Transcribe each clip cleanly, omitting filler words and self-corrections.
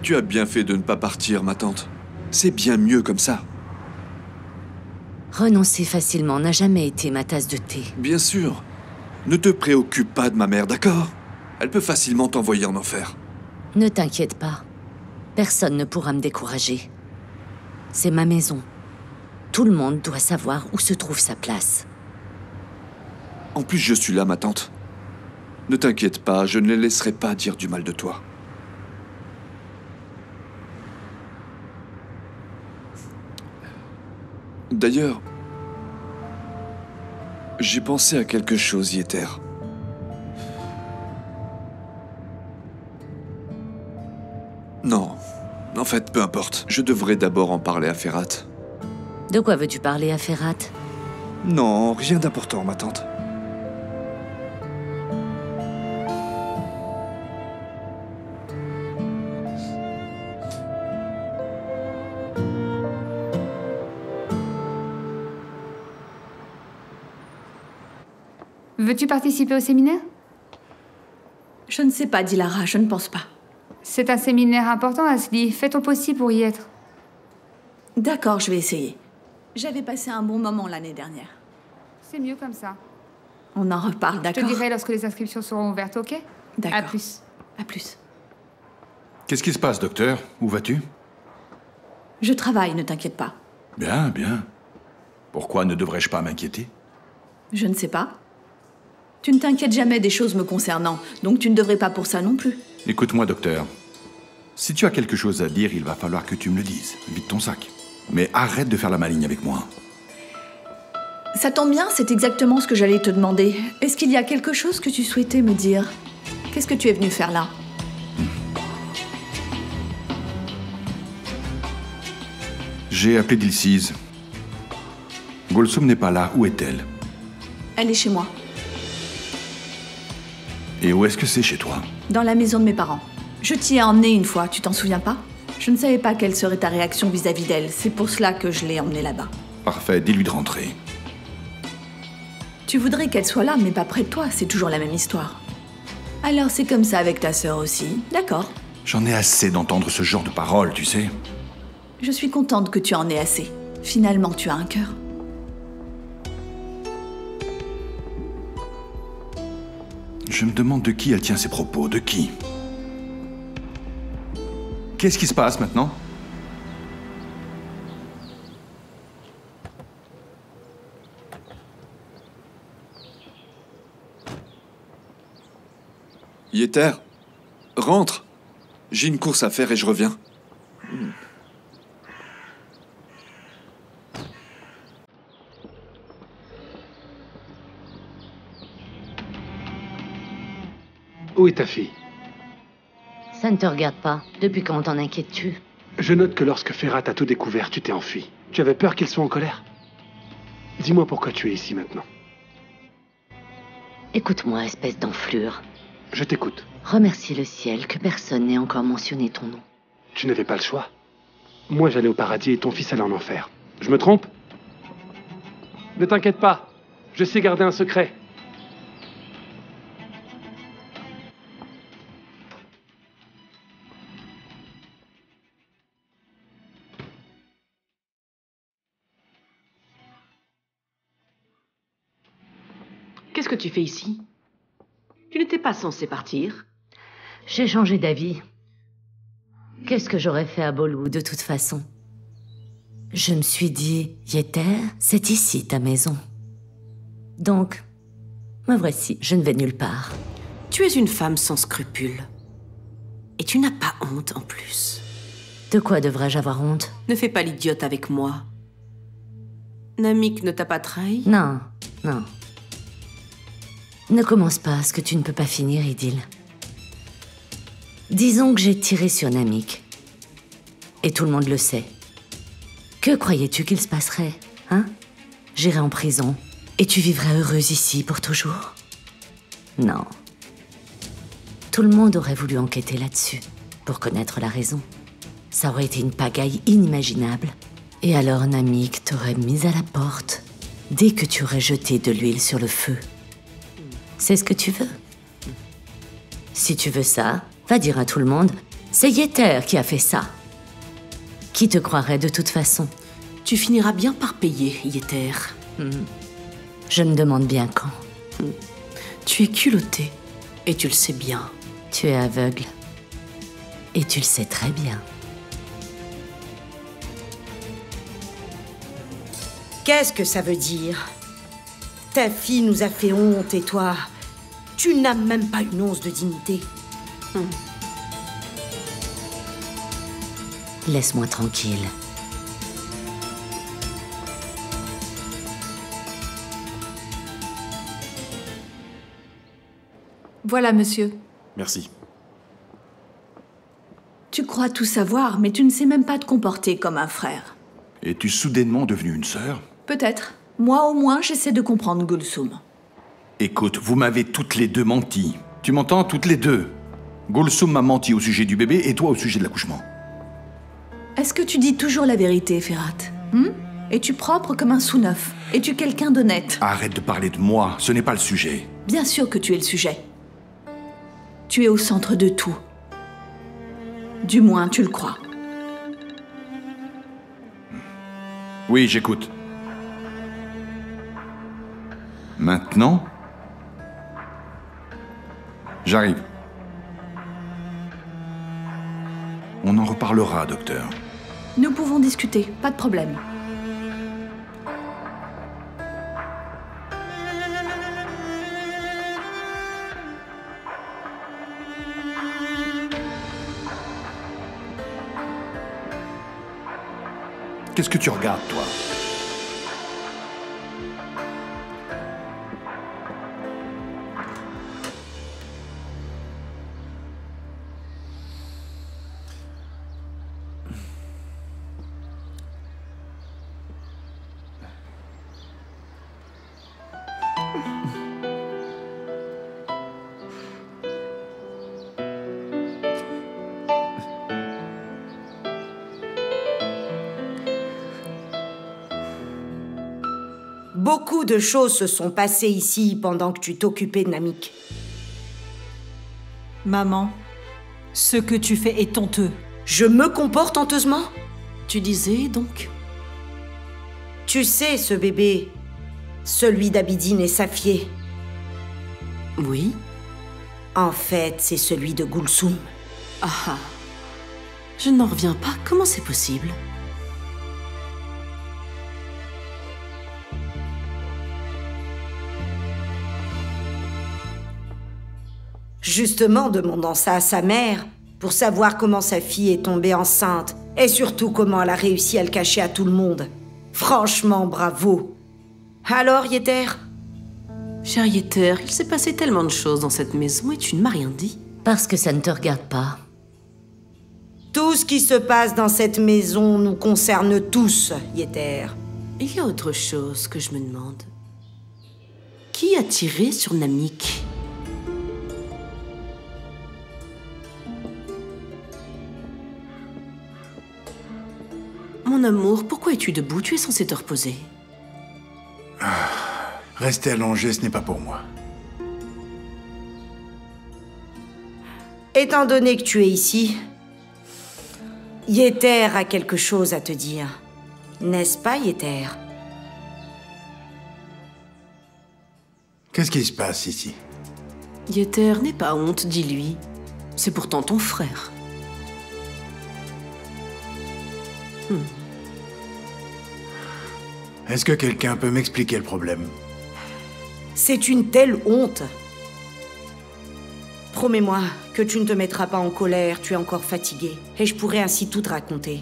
Tu as bien fait de ne pas partir, ma tante. C'est bien mieux comme ça. Renoncer facilement n'a jamais été ma tasse de thé. Bien sûr. Ne te préoccupe pas de ma mère, d'accord? Elle peut facilement t'envoyer en enfer. Ne t'inquiète pas. Personne ne pourra me décourager. C'est ma maison. Tout le monde doit savoir où se trouve sa place. En plus, je suis là, ma tante. Ne t'inquiète pas, je ne les laisserai pas dire du mal de toi. D'ailleurs, j'ai pensé à quelque chose, Yeter. Non, en fait, peu importe. Je devrais d'abord en parler à Ferhat. De quoi veux-tu parler à Ferhat? Non, rien d'important, ma tante. Veux-tu participer au séminaire? Je ne sais pas, Dilara, je ne pense pas. C'est un séminaire important, Asli. Fais ton possible pour y être. D'accord, je vais essayer. J'avais passé un bon moment l'année dernière. C'est mieux comme ça. On en reparle, Je d'accord? te dirai lorsque les inscriptions seront ouvertes, ok? D'accord. À plus. À plus. Qu'est-ce qui se passe, docteur? Où vas-tu? Je travaille, ne t'inquiète pas. Bien, bien. Pourquoi ne devrais-je pas m'inquiéter? Je ne sais pas. Tu ne t'inquiètes jamais des choses me concernant, donc tu ne devrais pas pour ça non plus. Écoute-moi, docteur. Si tu as quelque chose à dire, il va falloir que tu me le dises. Vide ton sac. Mais arrête de faire la maligne avec moi. Ça tombe bien, c'est exactement ce que j'allais te demander. Est-ce qu'il y a quelque chose que tu souhaitais me dire? Qu'est-ce que tu es venu faire là? J'ai appelé Dilsiz. Golsoum n'est pas là. Où est-elle? Elle est chez moi, Et où est-ce que c'est chez toi? dans la maison de mes parents. Je t'y ai emmenée une fois, tu t'en souviens pas? Je ne savais pas quelle serait ta réaction vis-à-vis d'elle. C'est pour cela que je l'ai emmenée là-bas. Parfait, dis-lui de rentrer. Tu voudrais qu'elle soit là, mais pas près de toi. C'est toujours la même histoire. Alors c'est comme ça avec ta sœur aussi. D'accord. J'en ai assez d'entendre ce genre de paroles, tu sais. Je suis contente que tu en aies assez. Finalement, tu as un cœur. Je me demande de qui elle tient ses propos, de qui? Qu'est-ce qui se passe maintenant? Yeter, rentre. J'ai une course à faire et je reviens. Où est ta fille? Ça ne te regarde pas. Depuis quand t'en inquiètes-tu? Je note que lorsque Ferhat a tout découvert, tu t'es enfui. Tu avais peur qu'il soit en colère? Dis-moi pourquoi tu es ici maintenant. Écoute-moi, espèce d'enflure. Je t'écoute. Remercie le ciel que personne n'ait encore mentionné ton nom. Tu n'avais pas le choix. Moi, j'allais au paradis et ton fils allait en enfer. Je me trompe? Ne t'inquiète pas. Je sais garder un secret. Qu'est-ce que tu fais ici? Tu n'étais pas censé partir. J'ai changé d'avis. Qu'est-ce que j'aurais fait à Bolou de toute façon? Je me suis dit, Yeter, c'est ici ta maison. Donc, me voici, je ne vais nulle part. Tu es une femme sans scrupules. Et tu n'as pas honte en plus. De quoi devrais-je avoir honte? Ne fais pas l'idiote avec moi. Namik ne t'a pas trahi? Non, non. Ne commence pas ce que tu ne peux pas finir, Idil. Disons que j'ai tiré sur Namik. Et tout le monde le sait. Que croyais-tu qu'il se passerait, hein? J'irais en prison, et tu vivrais heureuse ici pour toujours? Non. Tout le monde aurait voulu enquêter là-dessus, pour connaître la raison. Ça aurait été une pagaille inimaginable. Et alors Namik t'aurait mise à la porte, dès que tu aurais jeté de l'huile sur le feu. C'est ce que tu veux. Si tu veux ça, va dire à tout le monde C'est Yeter qui a fait ça. Qui te croirait de toute façon? Tu finiras bien par payer, Yeter. Je me demande bien quand. Tu es culotté, et tu le sais bien. Tu es aveugle. Et tu le sais très bien. Qu'est-ce que ça veut dire? Ta fille nous a fait honte et toi, tu n'as même pas une once de dignité. Laisse-moi tranquille. Voilà, monsieur. Merci. Tu crois tout savoir, mais tu ne sais même pas te comporter comme un frère. Es-tu soudainement devenue une sœur? Peut-être. Moi, au moins, j'essaie de comprendre Gulsum. Écoute, vous m'avez toutes les deux menti. Tu m'entends? Toutes les deux. Gulsum m'a menti au sujet du bébé et toi au sujet de l'accouchement. Est-ce que tu dis toujours la vérité, Ferhat? Es-tu propre comme un sous-neuf? Es-tu quelqu'un d'honnête? Arrête de parler de moi, ce n'est pas le sujet. Bien sûr que tu es le sujet. Tu es au centre de tout. Du moins, tu le crois. Oui, j'écoute. Maintenant? J'arrive. On en reparlera, docteur. Nous pouvons discuter, pas de problème. Qu'est-ce que tu regardes, toi? Beaucoup de choses se sont passées ici pendant que tu t'occupais de Namik. Maman, ce que tu fais est honteux. Je me comporte honteusement? Tu disais donc? Tu sais, ce bébé, celui d'Abidine et Safié. Oui. En fait, c'est celui de Gulsum. Ah. Je n'en reviens pas. Comment c'est possible? Justement, demandant ça à sa mère, pour savoir comment sa fille est tombée enceinte, et surtout comment elle a réussi à le cacher à tout le monde. Franchement, bravo. Alors, Yeter? Cher Yeter, il s'est passé tellement de choses dans cette maison et tu ne m'as rien dit. Parce que ça ne te regarde pas. Tout ce qui se passe dans cette maison nous concerne tous, Yeter. Il y a autre chose que je me demande. Qui a tiré sur Namik? Mon amour, pourquoi es-tu debout? Tu es censé te reposer. Rester allongé, ce n'est pas pour moi. Étant donné que tu es ici, Yeter a quelque chose à te dire. N'est-ce pas, Yeter? Qu'est-ce qui se passe ici? Yeter, n'aie pas honte, dis-lui. C'est pourtant ton frère. Est-ce que quelqu'un peut m'expliquer le problème? C'est une telle honte. Promets-moi que tu ne te mettras pas en colère, tu es encore fatigué, et je pourrai ainsi tout te raconter.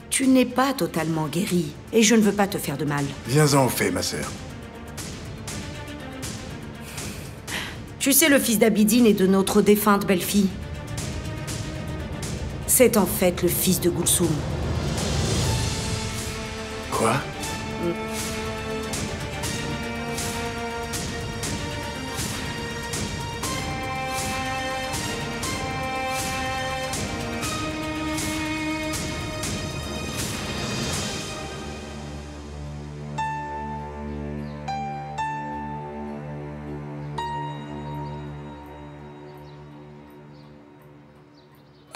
Tu n'es pas totalement guéri, et je ne veux pas te faire de mal. Viens-en au fait, ma sœur. Tu sais, le fils d'Abidine et de notre défunte belle-fille. C'est en fait le fils de Gulsum. Quoi?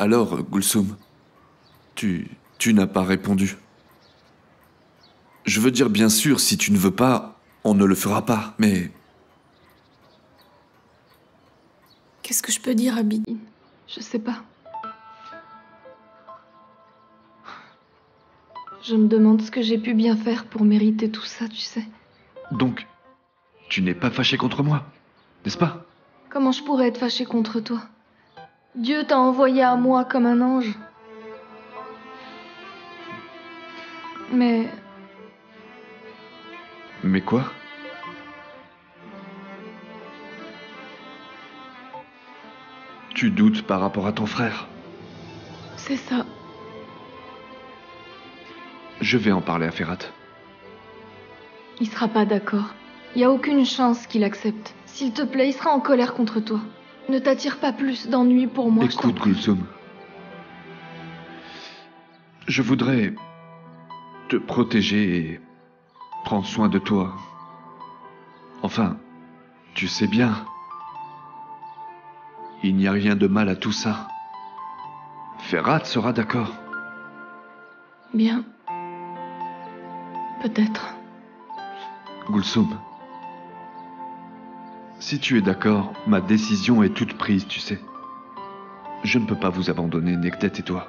Alors, Gulsum, tu n'as pas répondu. Je veux dire, bien sûr, si tu ne veux pas, on ne le fera pas, mais... Qu'est-ce que je peux dire, Abidine? Je sais pas. Je me demande ce que j'ai pu bien faire pour mériter tout ça, tu sais. Donc, tu n'es pas fâché contre moi, n'est-ce pas? Comment je pourrais être fâchée contre toi? Dieu t'a envoyé à moi comme un ange. Mais quoi? Tu doutes par rapport à ton frère? c'est ça. Je vais en parler à Ferhat. Il sera pas d'accord. Y a aucune chance qu'il accepte. S'il te plaît, il sera en colère contre toi. Ne t'attire pas plus d'ennuis pour moi. Écoute, Gulsum. Je voudrais te protéger et prendre soin de toi. Enfin, tu sais bien. Il n'y a rien de mal à tout ça. Ferhat sera d'accord. Bien. Peut-être. Gulsum. Si tu es d'accord, ma décision est toute prise, tu sais. Je ne peux pas vous abandonner, Nekdet et toi.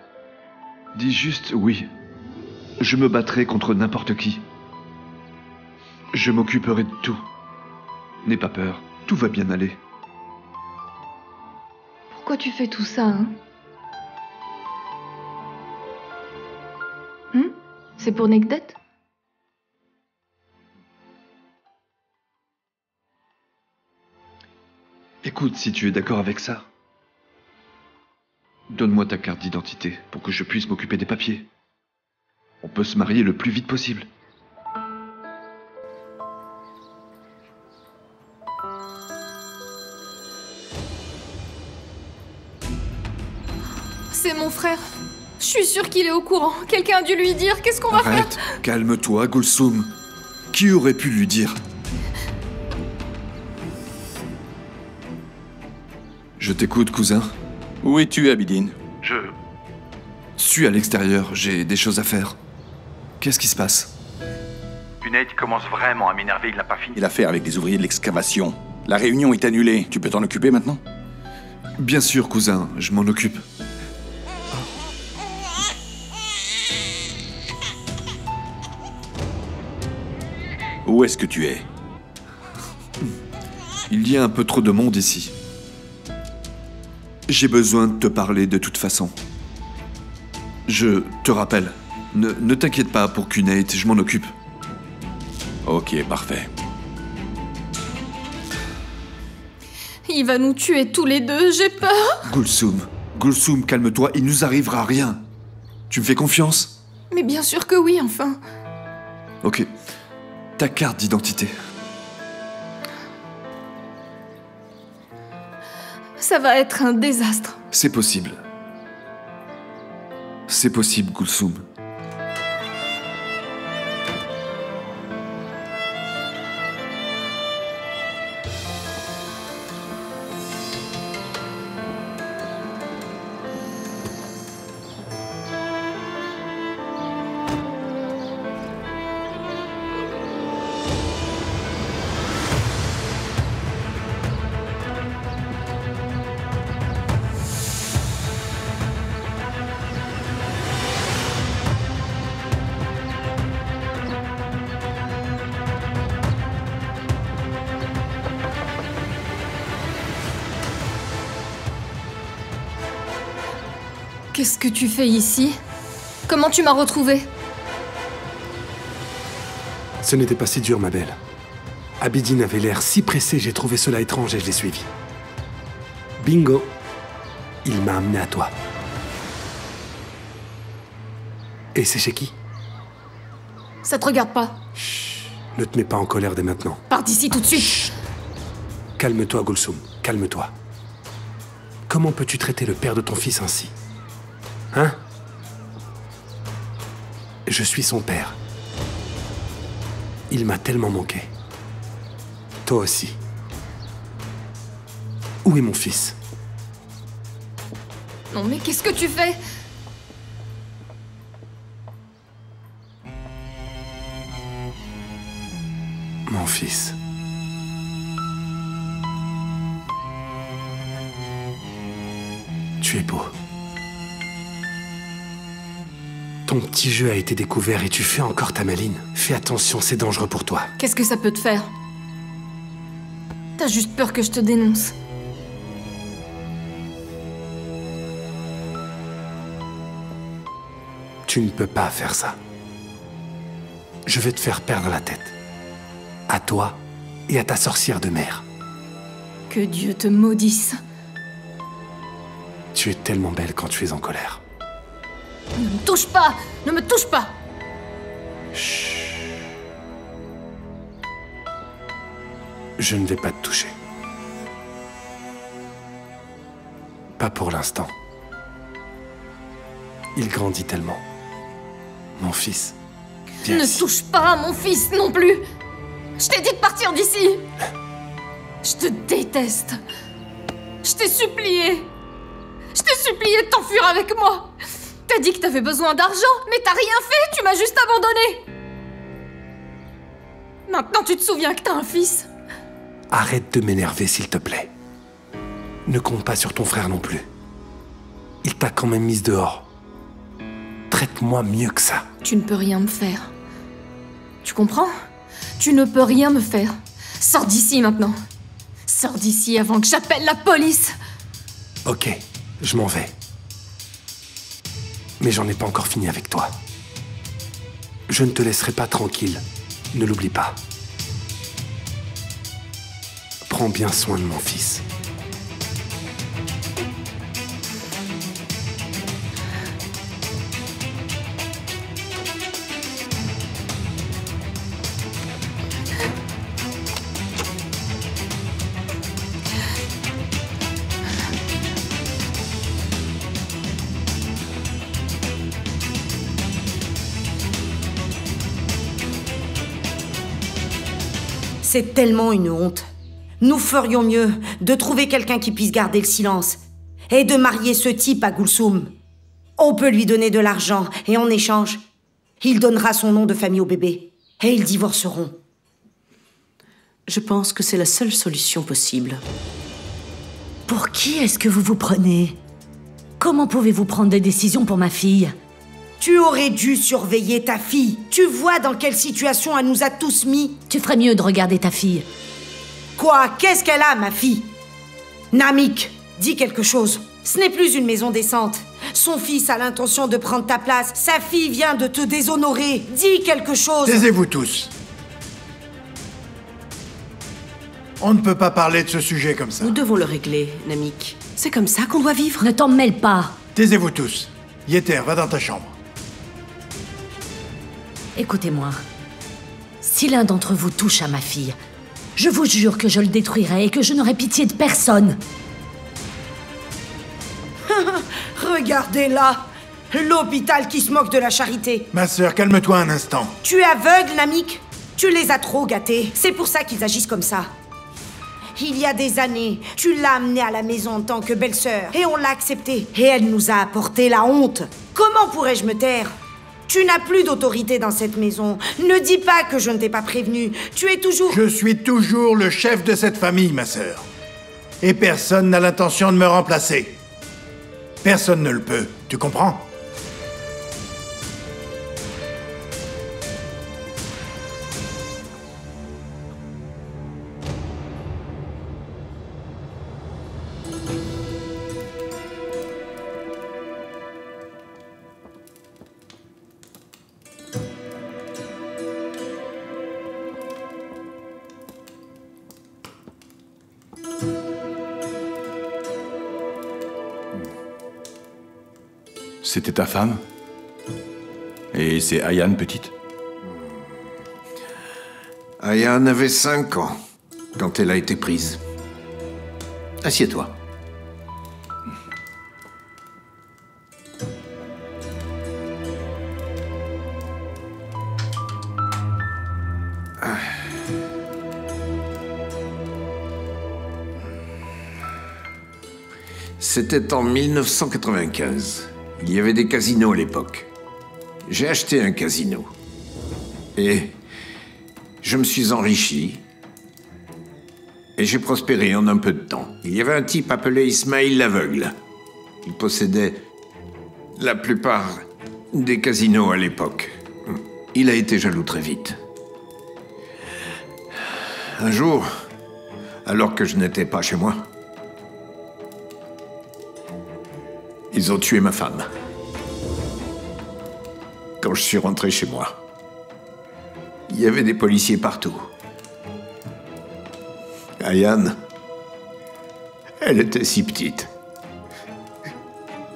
Dis juste oui. Je me battrai contre n'importe qui. Je m'occuperai de tout. N'aie pas peur, tout va bien aller. Pourquoi tu fais tout ça, hein? C'est pour Nekdet? Écoute, si tu es d'accord avec ça, donne-moi ta carte d'identité pour que je puisse m'occuper des papiers. On peut se marier le plus vite possible. C'est mon frère. Je suis sûre qu'il est au courant. Quelqu'un a dû lui dire. Qu'est-ce qu'on va faire? Arrête, calme-toi, Gulsum. Qui aurait pu lui dire? Je t'écoute, cousin. Où es-tu, Abidine? Je suis à l'extérieur, j'ai des choses à faire. Qu'est-ce qui se passe? Junaid commence vraiment à m'énerver, il n'a pas fini l'affaire avec les ouvriers de l'excavation. La réunion est annulée, tu peux t'en occuper maintenant? Bien sûr, cousin, je m'en occupe. Où est-ce que tu es? Il y a un peu trop de monde ici. J'ai besoin de te parler de toute façon. Je te rappelle, ne t'inquiète pas pour Junaid, je m'en occupe. Ok, parfait. Il va nous tuer tous les deux, j'ai peur. Gulsum, calme-toi, il nous arrivera rien. Tu me fais confiance? Mais bien sûr que oui, enfin. Ok. Ta carte d'identité. Ça va être un désastre. C'est possible. C'est possible, Gulsum. Qu'est-ce que tu fais ici? Comment tu m'as retrouvée? Ce n'était pas si dur, ma belle. Abidine avait l'air si pressé, j'ai trouvé cela étrange et je l'ai suivi. Bingo! Il m'a amené à toi. Et c'est chez qui? Ça te regarde pas. Chut, ne te mets pas en colère dès maintenant. Pars d'ici tout de suite. Chut. Calme-toi, Gulsum, calme-toi. Comment peux-tu traiter le père de ton fils ainsi? Hein? Je suis son père. Il m'a tellement manqué. Toi aussi. Où est mon fils? Non mais qu'est-ce que tu fais? Mon fils. Tu es beau. Ton petit jeu a été découvert et tu fais encore ta maline. Fais attention, c'est dangereux pour toi. Qu'est-ce que ça peut te faire? T'as juste peur que je te dénonce. Tu ne peux pas faire ça. Je vais te faire perdre la tête. À toi et à ta sorcière de mère. Que Dieu te maudisse. Tu es tellement belle quand tu es en colère. Ne me touche pas! Ne me touche pas! Chut. Je ne vais pas te toucher. Pas pour l'instant. Il grandit tellement. Mon fils. Viens Ne ici. touche pas à mon fils non plus! Je t'ai dit de partir d'ici! Je te déteste! Je t'ai supplié! Je t'ai supplié de t'enfuir avec moi! T'as dit que t'avais besoin d'argent, mais t'as rien fait, tu m'as juste abandonné! Maintenant tu te souviens que t'as un fils? Arrête de m'énerver, s'il te plaît. Ne compte pas sur ton frère non plus. Il t'a quand même mise dehors. Traite-moi mieux que ça. Tu ne peux rien me faire. Tu comprends? Tu ne peux rien me faire. Sors d'ici maintenant. Sors d'ici avant que j'appelle la police. Ok, je m'en vais. Mais j'en ai pas encore fini avec toi. Je ne te laisserai pas tranquille. Ne l'oublie pas. Prends bien soin de mon fils. C'est tellement une honte. Nous ferions mieux de trouver quelqu'un qui puisse garder le silence et de marier ce type à Gulsum. On peut lui donner de l'argent et en échange, il donnera son nom de famille au bébé et ils divorceront. Je pense que c'est la seule solution possible. Pour qui est-ce que vous vous prenez? Comment pouvez-vous prendre des décisions pour ma fille? Tu aurais dû surveiller ta fille. Tu vois dans quelle situation elle nous a tous mis. Tu ferais mieux de regarder ta fille. Quoi? Qu'est-ce qu'elle a, ma fille? Namik, dis quelque chose. Ce n'est plus une maison décente. Son fils a l'intention de prendre ta place. Sa fille vient de te déshonorer. Dis quelque chose. Taisez-vous tous. On ne peut pas parler de ce sujet comme ça. Nous devons le régler, Namik. C'est comme ça qu'on doit vivre. Ne t'en mêle pas. Taisez-vous tous. Yeter, va dans ta chambre. Écoutez-moi. Si l'un d'entre vous touche à ma fille, je vous jure que je le détruirai et que je n'aurai pitié de personne. Regardez-la. L'hôpital qui se moque de la charité. Ma sœur, calme-toi un instant. Tu es aveugle, Namik? Tu les as trop gâtés. C'est pour ça qu'ils agissent comme ça. Il y a des années, tu l'as amenée à la maison en tant que belle-sœur. Et on l'a acceptée. Et elle nous a apporté la honte. Comment pourrais-je me taire? Tu n'as plus d'autorité dans cette maison. Ne dis pas que je ne t'ai pas prévenu. Tu es toujours... Je suis toujours le chef de cette famille, ma sœur. Et personne n'a l'intention de me remplacer. Personne ne le peut. Tu comprends? C'était ta femme? Et c'est Ayane, petite? Ayane avait 5 ans quand elle a été prise. Assieds-toi. C'était en 1995. Il y avait des casinos à l'époque. J'ai acheté un casino. Et je me suis enrichi. Et j'ai prospéré en un peu de temps. Il y avait un type appelé Ismaïl l'Aveugle. Il possédait la plupart des casinos à l'époque. Il a été jaloux très vite. Un jour, alors que je n'étais pas chez moi, ils ont tué ma femme. Quand je suis rentré chez moi, il y avait des policiers partout. Ayane, elle était si petite.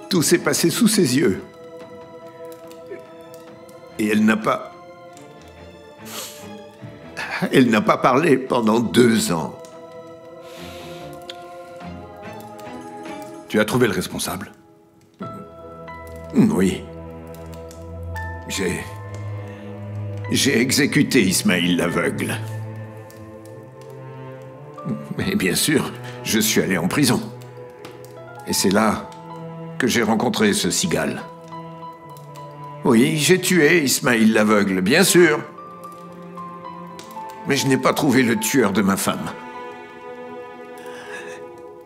Tout s'est passé sous ses yeux. Et elle n'a pas parlé pendant 2 ans. Tu as trouvé le responsable? Oui. J'ai exécuté Ismaïl l'Aveugle. Mais bien sûr, je suis allé en prison. Et c'est là que j'ai rencontré ce cigale. Oui, j'ai tué Ismaïl l'Aveugle, bien sûr. Mais je n'ai pas trouvé le tueur de ma femme.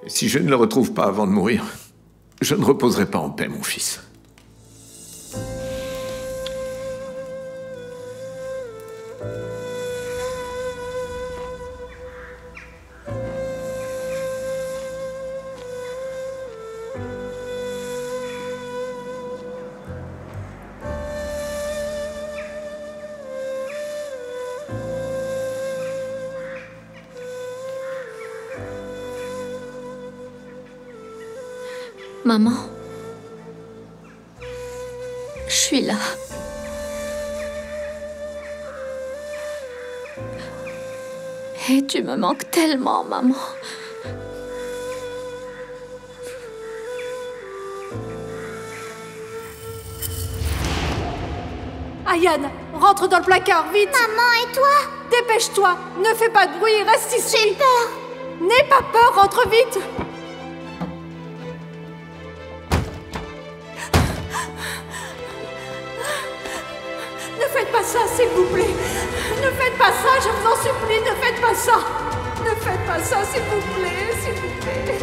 Et si je ne le retrouve pas avant de mourir, je ne reposerai pas en paix, mon fils. Maman, je suis là. Et tu me manques tellement, maman. Ayane, rentre dans le placard, vite! Maman, et toi? Dépêche-toi, ne fais pas de bruit, reste ici! J'ai peur! N'aie pas peur, rentre vite! Ne faites pas ça, s'il vous plaît! Ne faites pas ça, je vous en supplie, ne faites pas ça! Ne faites pas ça, s'il vous plaît, s'il vous plaît!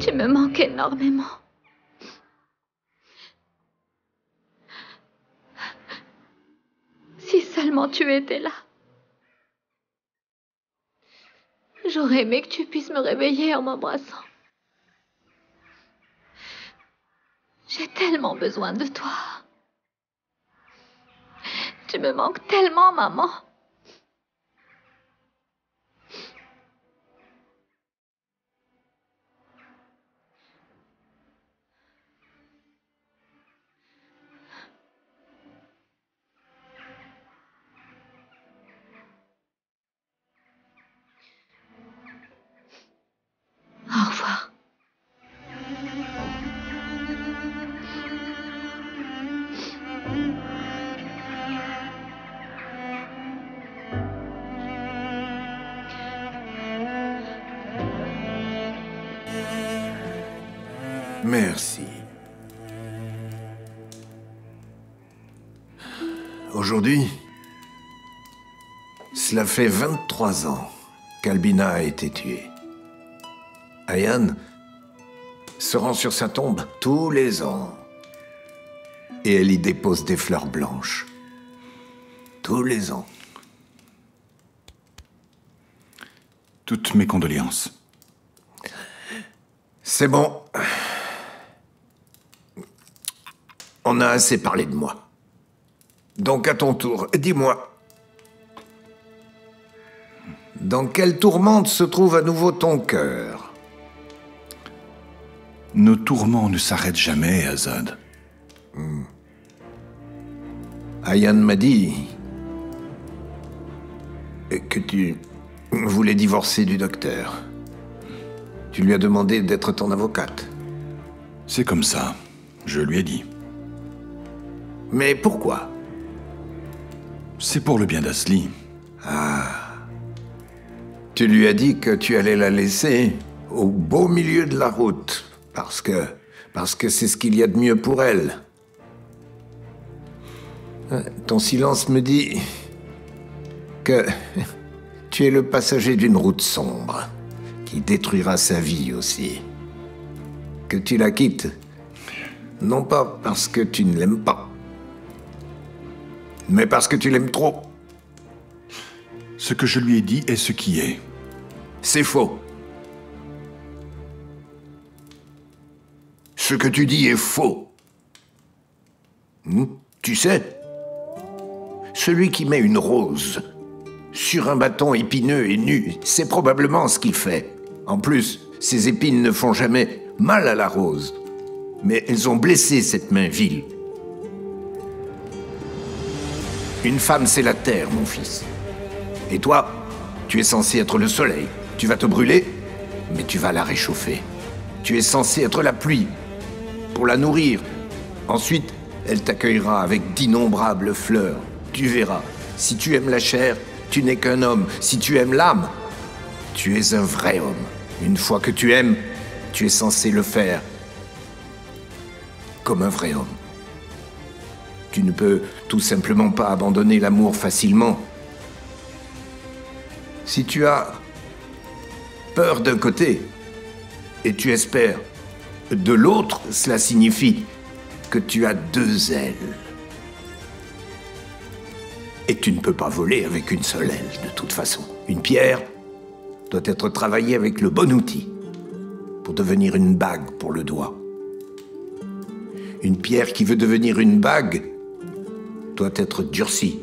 Tu me manques énormément. Si seulement tu étais là. J'aurais aimé que tu puisses me réveiller en m'embrassant. J'ai tellement besoin de toi. Tu me manques tellement, maman. Au revoir. Merci. Aujourd'hui, cela fait 23 ans qu'Albina a été tuée. Ayane se rend sur sa tombe tous les ans. Et elle y dépose des fleurs blanches. Tous les ans. Toutes mes condoléances. C'est bon. On a assez parlé de moi. Donc à ton tour, dis-moi. Dans quelle tourmente se trouve à nouveau ton cœur? Nos tourments ne s'arrêtent jamais, Azad. Ayan m'a dit que tu voulais divorcer du docteur. Tu lui as demandé d'être ton avocate. C'est comme ça. Je lui ai dit. Mais pourquoi? C'est pour le bien d'Asli. Ah. Tu lui as dit que tu allais la laisser au beau milieu de la route. Parce que c'est ce qu'il y a de mieux pour elle. Ton silence me dit que tu es le passager d'une route sombre qui détruira sa vie aussi. Que tu la quittes, non pas parce que tu ne l'aimes pas, mais parce que tu l'aimes trop. Ce que je lui ai dit est ce qui est. C'est faux. Ce que tu dis est faux. Tu sais, celui qui met une rose sur un bâton épineux et nu, c'est probablement ce qu'il fait. En plus, ces épines ne font jamais mal à la rose, mais elles ont blessé cette main vile. Une femme, c'est la terre, mon fils. Et toi, tu es censé être le soleil. Tu vas te brûler, mais tu vas la réchauffer. Tu es censé être la pluie, pour la nourrir. Ensuite, elle t'accueillera avec d'innombrables fleurs. Tu verras, si tu aimes la chair, tu n'es qu'un homme. Si tu aimes l'âme, tu es un vrai homme. Une fois que tu aimes, tu es censé le faire comme un vrai homme. Tu ne peux tout simplement pas abandonner l'amour facilement. Si tu as peur d'un côté et tu espères de l'autre, cela signifie que tu as deux ailes. Et tu ne peux pas voler avec une seule aile, de toute façon. Une pierre doit être travaillée avec le bon outil pour devenir une bague pour le doigt. Une pierre qui veut devenir une bague doit être durcie.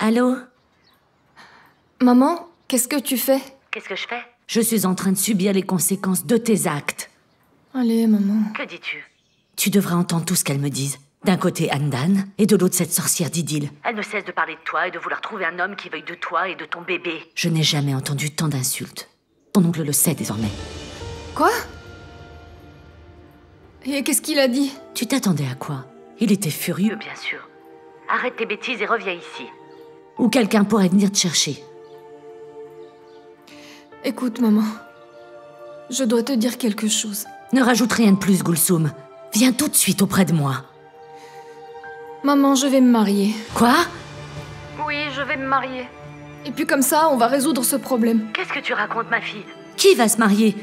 Allô? Maman, qu'est-ce que tu fais? Qu'est-ce que je fais? Je suis en train de subir les conséquences de tes actes. Allez, maman. Que dis-tu? Tu devrais entendre tout ce qu'elles me disent. D'un côté Andan, et de l'autre cette sorcière d'Idylle. Elle ne cesse de parler de toi et de vouloir trouver un homme qui veuille de toi et de ton bébé. Je n'ai jamais entendu tant d'insultes. Ton oncle le sait désormais. Quoi? Et qu'est-ce qu'il a dit? Tu t'attendais à quoi? Il était furieux, bien sûr. Arrête tes bêtises et reviens ici. Ou quelqu'un pourrait venir te chercher. Écoute, maman. Je dois te dire quelque chose. Ne rajoute rien de plus, Gulsum. Viens tout de suite auprès de moi. Maman, je vais me marier. Quoi? Oui, je vais me marier. Et puis comme ça, on va résoudre ce problème. Qu'est-ce que tu racontes, ma fille? Qui va se marier?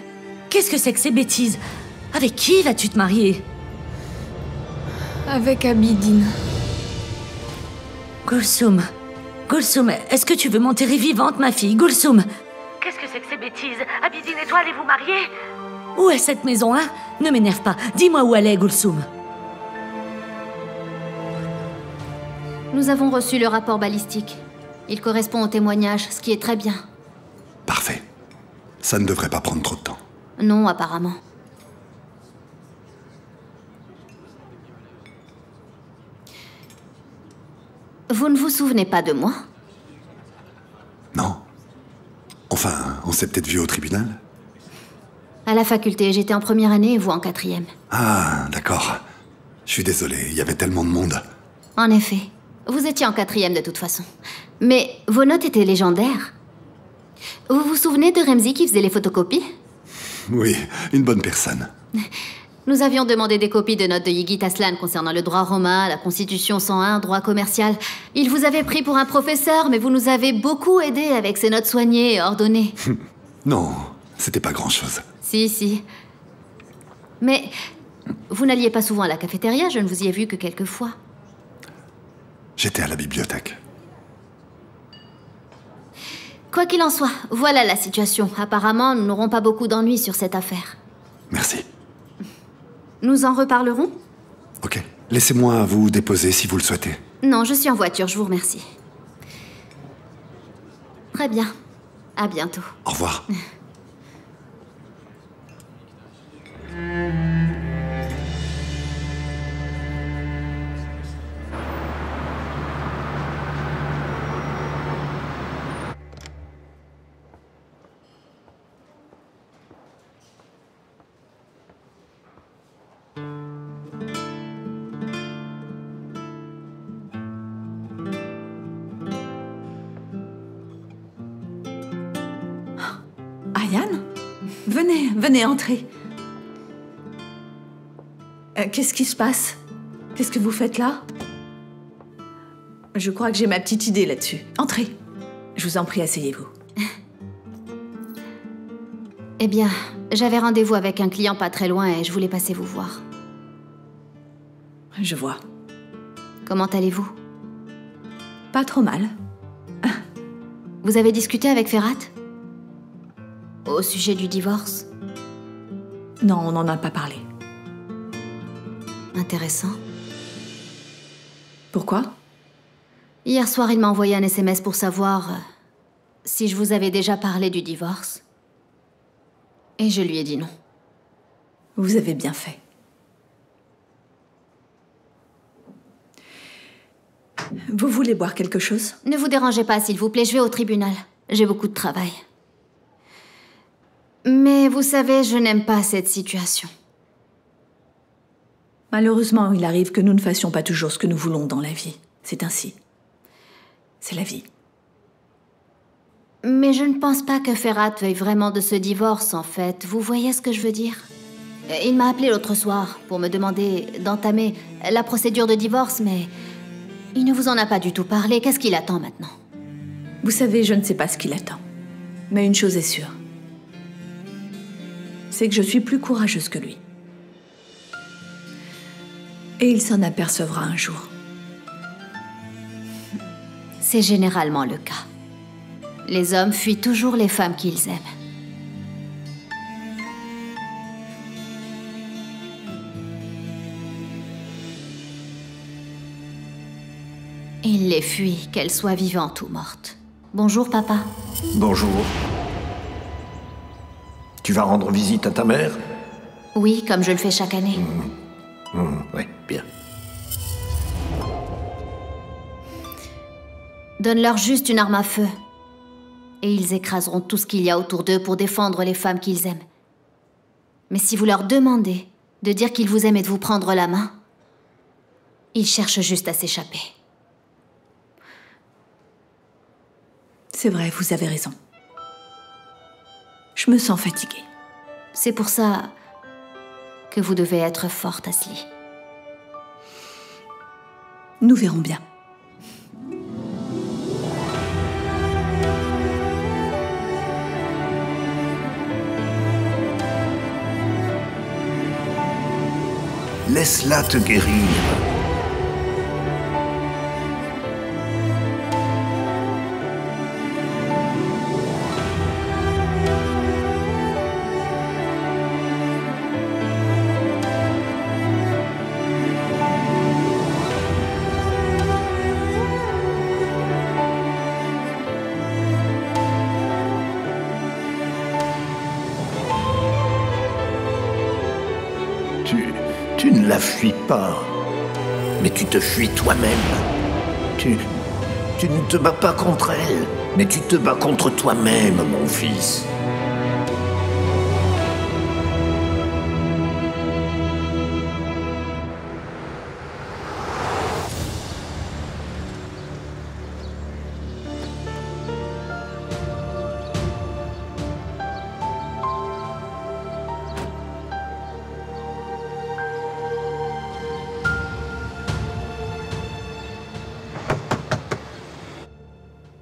Qu'est-ce que c'est que ces bêtises? Avec qui vas-tu te marier? Avec Abidine. Gulsum. Gulsum, est-ce que tu veux m'enterrer vivante, ma fille? Gulsum. Qu'est-ce que c'est que ces bêtises? Abidine et toi, allez-vous marier? Où est cette maison, hein? Ne m'énerve pas. Dis-moi où elle est, Gulsum. Nous avons reçu le rapport balistique. Il correspond au témoignage, ce qui est très bien. Parfait. Ça ne devrait pas prendre trop de temps. Non, apparemment. Vous ne vous souvenez pas de moi? Non. Enfin, on s'est peut-être vu au tribunal? À la faculté, j'étais en première année et vous en quatrième. Ah, d'accord. Je suis désolé, il y avait tellement de monde. En effet. Vous étiez en quatrième de toute façon. Mais vos notes étaient légendaires. Vous vous souvenez de Remzi qui faisait les photocopies? Oui, une bonne personne. Nous avions demandé des copies de notes de Yigit Aslan concernant le droit romain, la Constitution 101, droit commercial. Il vous avait pris pour un professeur, mais vous nous avez beaucoup aidé avec ces notes soignées et ordonnées. Non, c'était pas grand-chose. Si, si. Mais vous n'alliez pas souvent à la cafétéria, je ne vous y ai vu que quelques fois. J'étais à la bibliothèque. Quoi qu'il en soit, voilà la situation. Apparemment, nous n'aurons pas beaucoup d'ennuis sur cette affaire. Merci. Nous en reparlerons? Ok. Laissez-moi vous déposer si vous le souhaitez. Non, je suis en voiture, je vous remercie. Très bien. À bientôt. Au revoir. Ayane? Venez, entrez. Qu'est-ce qui se passe? Qu'est-ce que vous faites là? Je crois que j'ai ma petite idée là-dessus. Entrez. Je vous en prie, asseyez-vous. Eh bien, j'avais rendez-vous avec un client pas très loin et je voulais passer vous voir. Je vois. Comment allez-vous? Pas trop mal. Vous avez discuté avec Ferhat? Au sujet du divorce? Non, on n'en a pas parlé. Intéressant. Pourquoi? Hier soir, il m'a envoyé un SMS pour savoir si je vous avais déjà parlé du divorce. Et je lui ai dit non. Vous avez bien fait. Vous voulez boire quelque chose? Ne vous dérangez pas, s'il vous plaît, je vais au tribunal. J'ai beaucoup de travail. Mais vous savez, je n'aime pas cette situation. Malheureusement, il arrive que nous ne fassions pas toujours ce que nous voulons dans la vie. C'est ainsi. C'est la vie. Mais je ne pense pas que Ferhat veuille vraiment de ce divorce, en fait. Vous voyez ce que je veux dire? Il m'a appelé l'autre soir pour me demander d'entamer la procédure de divorce, mais il ne vous en a pas du tout parlé. Qu'est-ce qu'il attend maintenant? Vous savez, je ne sais pas ce qu'il attend. Mais une chose est sûre. C'est que je suis plus courageuse que lui. Et il s'en apercevra un jour. C'est généralement le cas. Les hommes fuient toujours les femmes qu'ils aiment. Ils les fuient, qu'elles soient vivantes ou mortes. Bonjour, papa. Bonjour. Tu vas rendre visite à ta mère? Oui, comme je le fais chaque année. Oui, bien. Donne-leur juste une arme à feu. Et ils écraseront tout ce qu'il y a autour d'eux pour défendre les femmes qu'ils aiment. Mais si vous leur demandez de dire qu'ils vous aiment et de vous prendre la main, ils cherchent juste à s'échapper. C'est vrai, vous avez raison. Je me sens fatiguée. C'est pour ça que vous devez être forte, Asli. Nous verrons bien. Laisse-la te guérir. Tu ne la fuis pas, mais tu te fuis toi-même. Tu ne te bats pas contre elle, mais tu te bats contre toi-même, mon fils.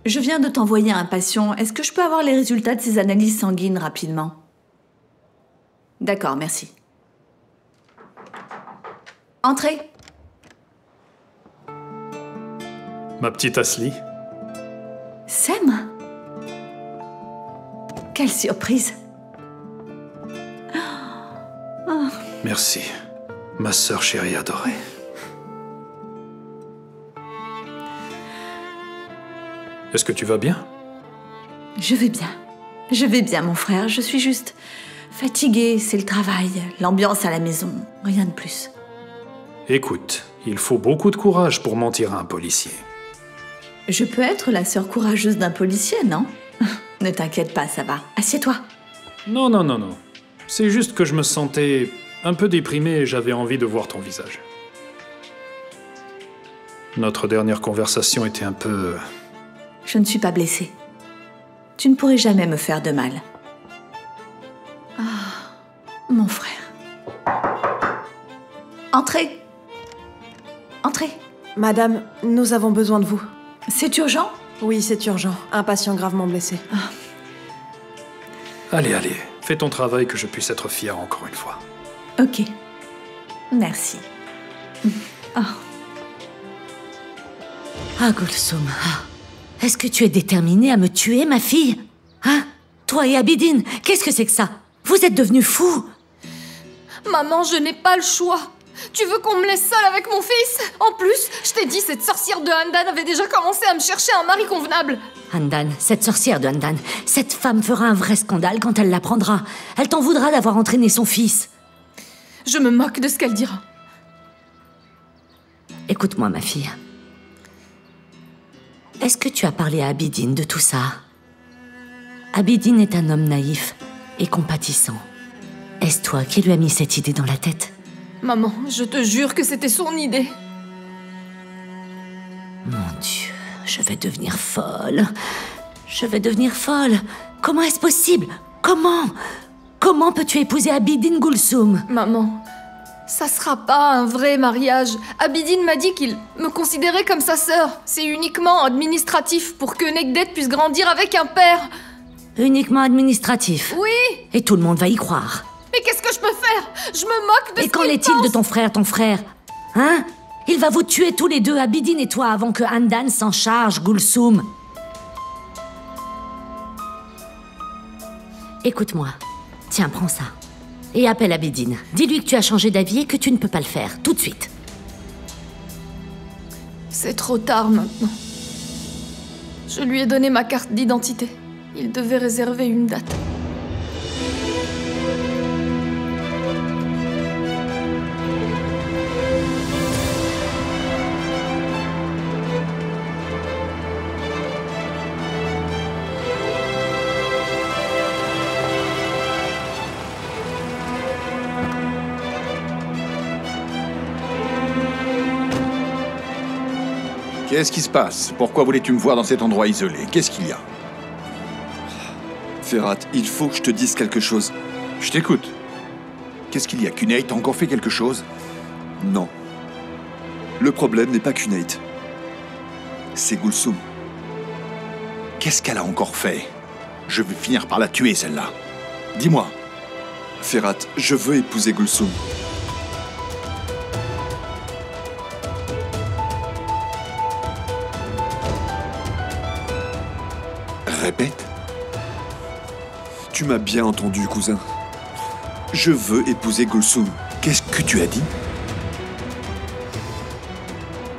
Je viens de t'envoyer un patient. Est-ce que je peux avoir les résultats de ces analyses sanguines rapidement? D'accord, merci. Entrez. Ma petite Asli. Sem? Quelle surprise. Oh. Merci, ma sœur chérie adorée. Est-ce que tu vas bien? Je vais bien. Je vais bien, mon frère. Je suis juste fatiguée. C'est le travail, l'ambiance à la maison. Rien de plus. Écoute, il faut beaucoup de courage pour mentir à un policier. Je peux être la sœur courageuse d'un policier, non? Ne t'inquiète pas, ça va. Assieds-toi. Non, non, non, non. C'est juste que je me sentais un peu déprimé et j'avais envie de voir ton visage. Notre dernière conversation était un peu... Je ne suis pas blessée. Tu ne pourrais jamais me faire de mal. Ah, mon frère. Entrez. Entrez. Madame, nous avons besoin de vous. C'est urgent? Oui, c'est urgent. Un patient gravement blessé. Ah. Allez, allez. Fais ton travail que je puisse être fier encore une fois. Ok. Merci. Oh. Ah, Gulsum. Ah. Est-ce que tu es déterminée à me tuer, ma fille? Hein? Toi et Abidine, qu'est-ce que c'est que ça? Vous êtes devenus fous! Maman, je n'ai pas le choix. Tu veux qu'on me laisse seule avec mon fils? En plus, je t'ai dit, cette sorcière de Handan avait déjà commencé à me chercher un mari convenable. Handan, cette sorcière de Handan, cette femme fera un vrai scandale quand elle l'apprendra. Elle t'en voudra d'avoir entraîné son fils. Je me moque de ce qu'elle dira. Écoute-moi, ma fille. Est-ce que tu as parlé à Abidine de tout ça? Abidine est un homme naïf et compatissant. Est-ce toi qui lui as mis cette idée dans la tête? Maman, je te jure que c'était son idée. Mon Dieu, je vais devenir folle. Je vais devenir folle. Comment est-ce possible? Comment peux-tu épouser Abidine Gulsum? Maman, ça sera pas un vrai mariage. Abidine m'a dit qu'il me considérait comme sa sœur. C'est uniquement administratif pour que Nekdet puisse grandir avec un père. Uniquement administratif? Oui. Et tout le monde va y croire. Mais qu'est-ce que je peux faire? Je me moque de ce qu'il pense. Et qu'en est-il de ton frère? Hein? Il va vous tuer tous les deux, Abidine et toi, avant que Handan s'en charge, Gulsum. Écoute-moi. Tiens, prends ça. Et appelle Abidine. Dis-lui que tu as changé d'avis et que tu ne peux pas le faire, tout de suite. C'est trop tard maintenant. Je lui ai donné ma carte d'identité. Il devait réserver une date. Qu'est-ce qui se passe? Pourquoi voulais-tu me voir dans cet endroit isolé? Qu'est-ce qu'il y a? Ferhat, il faut que je te dise quelque chose. Je t'écoute. Qu'est-ce qu'il y a? Cuney t'a encore fait quelque chose? Non. Le problème n'est pas qu'Unate. C'est Gulsum. Qu'est-ce qu'elle a encore fait? Je vais finir par la tuer, celle-là. Dis-moi. Ferhat, je veux épouser Gulsum. Répète. Tu m'as bien entendu, cousin. Je veux épouser Gulsum. Qu'est-ce que tu as dit?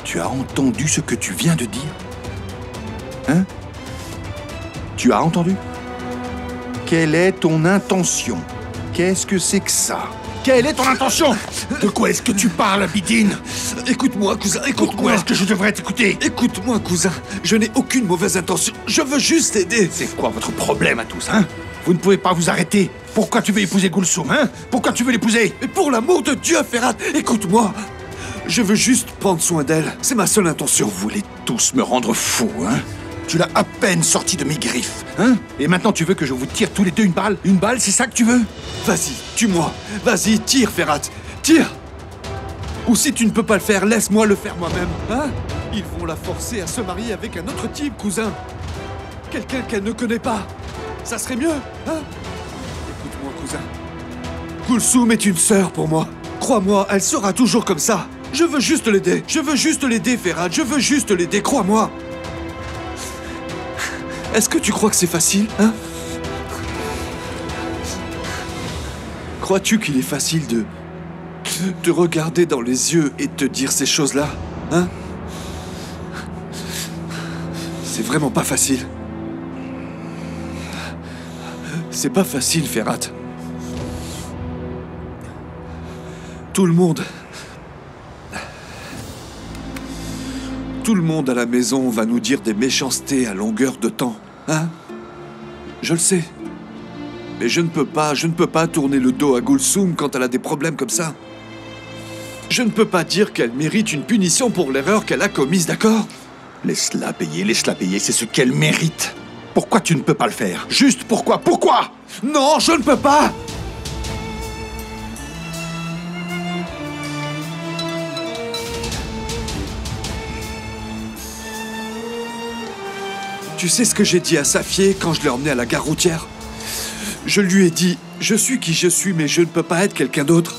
Tu as entendu ce que tu viens de dire? Hein? Tu as entendu? Quelle est ton intention? Qu'est-ce que c'est que ça? Quelle est ton intention? De quoi est-ce que tu parles, Abidine? Écoute-moi, cousin, écoute-moi. Pourquoi est-ce que je devrais t'écouter? Écoute-moi, cousin. Je n'ai aucune mauvaise intention. Je veux juste t'aider. C'est quoi votre problème à tous, hein? Vous ne pouvez pas vous arrêter. Pourquoi tu veux épouser Gulsum, hein? Pourquoi tu veux l'épouser? Mais pour l'amour de Dieu, Ferhat, écoute-moi. Je veux juste prendre soin d'elle. C'est ma seule intention. Vous voulez tous me rendre fou, hein? Tu l'as à peine sorti de mes griffes, hein? Et maintenant tu veux que je vous tire tous les deux une balle? Une balle, c'est ça que tu veux? Vas-y, tue-moi. Vas-y, tire, Ferhat. Tire. Ou si tu ne peux pas le faire, laisse-moi le faire moi-même, hein? Ils vont la forcer à se marier avec un autre type, cousin. Quelqu'un qu'elle ne connaît pas. Ça serait mieux, hein? Écoute-moi, cousin. Gulsum est une sœur pour moi. Crois-moi, elle sera toujours comme ça. Je veux juste l'aider. Je veux juste l'aider, Ferhat. Je veux juste l'aider, crois-moi. Est-ce que tu crois que c'est facile, hein? Crois-tu qu'il est facile de te regarder dans les yeux et te dire ces choses-là, hein? C'est vraiment pas facile. C'est pas facile, Ferhat. Tout le monde à la maison va nous dire des méchancetés à longueur de temps, hein? Je le sais. Mais je ne peux pas tourner le dos à Gulsum quand elle a des problèmes comme ça. Je ne peux pas dire qu'elle mérite une punition pour l'erreur qu'elle a commise, d'accord? Laisse-la payer, c'est ce qu'elle mérite. Pourquoi tu ne peux pas le faire? Juste pourquoi? Pourquoi? Non, je ne peux pas! Tu sais ce que j'ai dit à Safié quand je l'ai emmené à la gare routière? Je lui ai dit, je suis qui je suis, mais je ne peux pas être quelqu'un d'autre.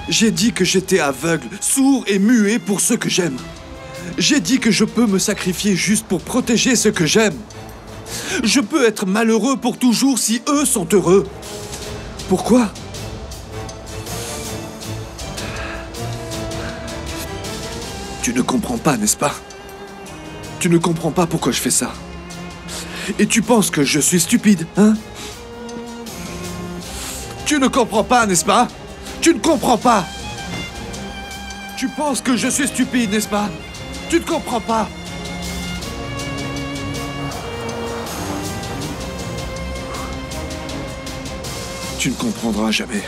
J'ai dit que j'étais aveugle, sourd et muet pour ceux que j'aime. J'ai dit que je peux me sacrifier juste pour protéger ceux que j'aime. Je peux être malheureux pour toujours si eux sont heureux. Pourquoi? Tu ne comprends pas, n'est-ce pas? Tu ne comprends pas pourquoi je fais ça. Et tu penses que je suis stupide, hein? Tu ne comprends pas, n'est-ce pas? Tu ne comprends pas. Tu penses que je suis stupide, n'est-ce pas? Tu ne comprends pas. Tu ne comprendras jamais.